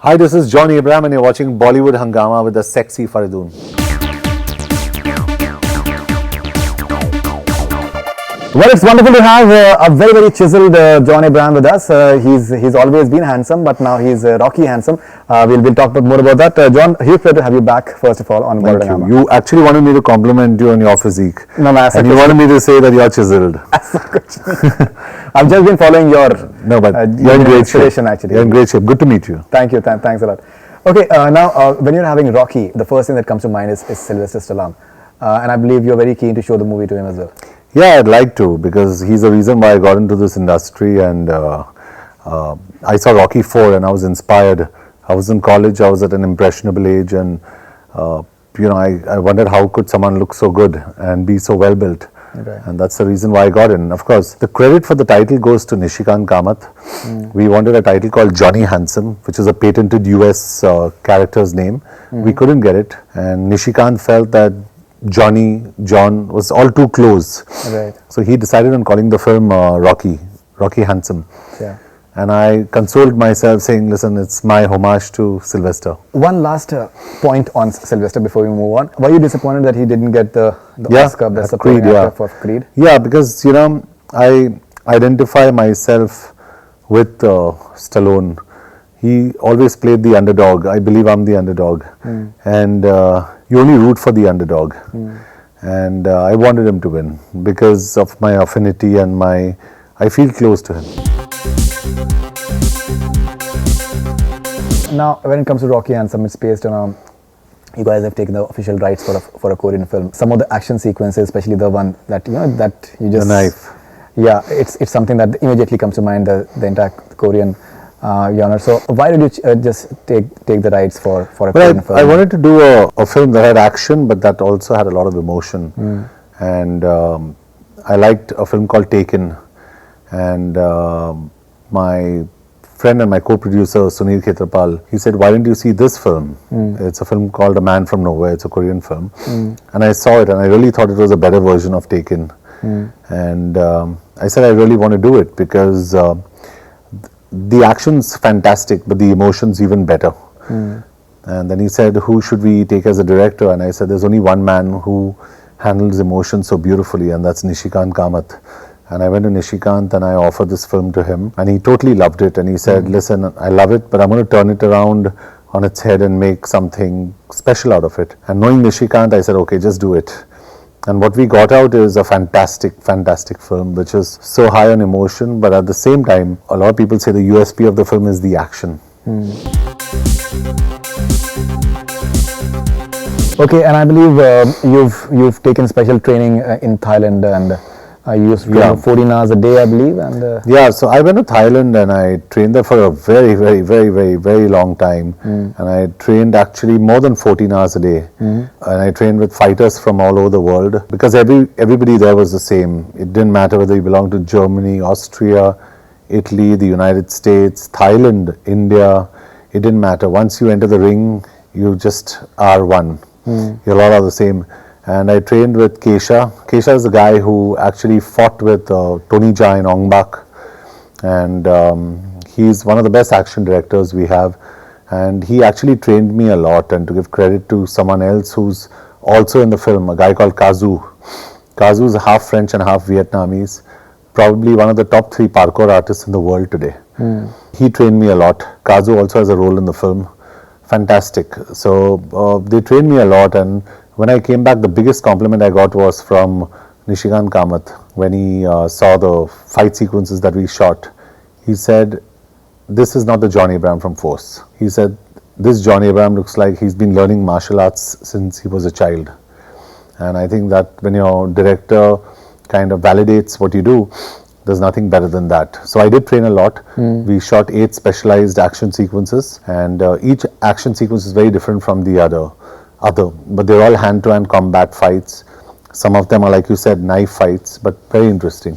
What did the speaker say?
Hi, this is John Abraham and you're watching Bollywood Hungama with the sexy Faridoon. Well, it's wonderful to have a very chiseled John Abraham with us. He's always been handsome, but now he's Rocky handsome. We'll talk more about that. John, huge pleasure to have you back, first of all, on Bollywood Hungama. You actually wanted me to compliment you on your physique. No, and you wanted me to say that you're chiseled. I've just been following your you're in great shape. Actually. You're in great shape. Good to meet you. Thank you. Thanks a lot. Okay, now when you're having Rocky, the first thing that comes to mind is Sylvester Stallone. And I believe you're very keen to show the movie to him as well. Yeah, I'd like to, because he's the reason why I got into this industry, and I saw Rocky 4 and I was inspired. I was in college, I was at an impressionable age, and I wondered how could someone look so good and be so well built. Okay. And that's the reason why I got in. Of course, the credit for the title goes to Nishikant Kamath. We wanted a title called Johnny Handsome, which is a patented US character's name. We couldn't get it, and Nishikant felt that John was all too close. Right. So he decided on calling the film Rocky Handsome. Yeah. And I consoled myself saying, listen, it's my homage to Sylvester. One last point on Sylvester before we move on. Were you disappointed that he didn't get the Oscar Best Supporting Actor for Creed? Yeah, because, I identify myself with Stallone. He always played the underdog. I believe I'm the underdog. And you only root for the underdog. And I wanted him to win because of my affinity and I feel close to him. Now, when it comes to Rocky Handsome, it's based on you guys have taken the official rights for a Korean film. Some of the action sequences, especially the one that that you just the knife. Yeah, it's something that immediately comes to mind. The entire Korean genre. So why did you just take the rights for a Korean film? I wanted to do a film that had action, but that also had a lot of emotion. And I liked a film called Taken. And my friend and my co-producer Sunil Khetrapal, he said, why didn't you see this film? It's a film called A Man From Nowhere. It's a Korean film. And I saw it and I really thought it was a better version of Taken. And I said I really want to do it because the action's fantastic, but the emotion's even better. And then he said, who should we take as a director? And I said, there's only one man who handles emotion so beautifully, and that's Nishikant Kamath. And I went to Nishikant and I offered this film to him, and he totally loved it. And he said, listen, I love it, but I'm going to turn it around on its head and make something special out of it. And knowing Nishikant, I said, okay, just do it. And what we got out is a fantastic film, which is so high on emotion, but at the same time, a lot of people say the USP of the film is the action. Okay, and I believe you've taken special training in Thailand, and you used to train 14 hours a day, I believe. And yeah, so I went to Thailand and I trained there for a very long time. And I trained actually more than 14 hours a day. And I trained with fighters from all over the world because everybody there was the same. It didn't matter whether you belonged to Germany, Austria, Italy, the United States, Thailand, India. It didn't matter. Once you enter the ring, you just are one. You're all the same. And I trained with Kesha. Kesha is the guy who actually fought with Tony Jaa in Ong Bak. And he's one of the best action directors we have. And he actually trained me a lot. And to give credit to someone else who's also in the film, a guy called Kazu. Kazu is half French and half Vietnamese. Probably one of the top 3 parkour artists in the world today. He trained me a lot. Kazu also has a role in the film. Fantastic. So they trained me a lot, and when I came back, the biggest compliment I got was from Nishikant Kamath. When he saw the fight sequences that we shot, he said, this is not the John Abraham from Force. He said, this John Abraham looks like he's been learning martial arts since he was a child. And I think that when your director kind of validates what you do, there's nothing better than that. So I did train a lot. We shot 8 specialized action sequences, and each action sequence is very different from the other, but they're all hand-to-hand combat fights. Some of them are, like you said, knife fights, but very interesting.